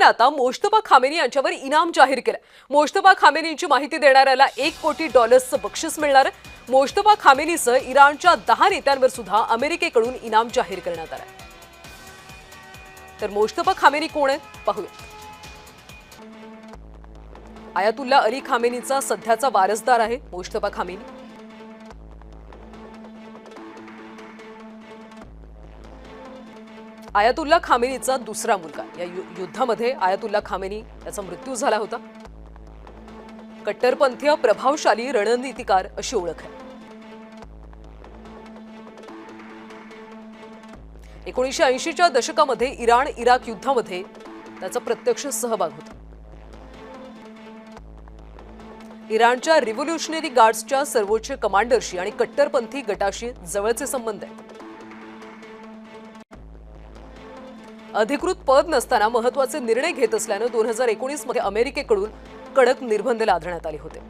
इराणने आता Mojtaba Khamenei यांच्यावर इनाम जाहीर केलं। मोज्तबा खामेनींची माहिती देणाऱ्याला $1 कोटी बक्षीस मिळणार आहे। मोज्तबा खामेनीसह इराणच्या 10 नेत्यांवर सुद्धा अमेरिकेकडून इनाम जाहीर करण्यात आलं आहे। तर मोज्तबा खामेनी कोण आहेत पाहूया। आयातुल्ला अली खामेनीचा सध्याचा वारसदार आहे मोज्तबा खामेनी। आयातुल्ला खामेनीचा दुसरा मुलगा। या युद्धामध्ये आयातुल्ला खामेनी याचा मृत्यू झाला होता। कट्टरपंथीय प्रभावशाली रणनीतिकार अशी ओळख आहे। 1980च्या दशकामध्ये इराण इराक युद्धामध्ये त्याचा प्रत्यक्ष सहभाग होता। इराणच्या रिव्होल्युशनरी गार्ड्सच्या सर्वोच्च कमांडरशी आणि कट्टरपंथी गटाशी जवळचे संबंध आहेत। अधिकृत पद नसताना महत्त्वाचे निर्णय घेत असल्याने 2019 मध्ये अमेरिकेकडून कडक निर्बंध लादण्यात आले होते।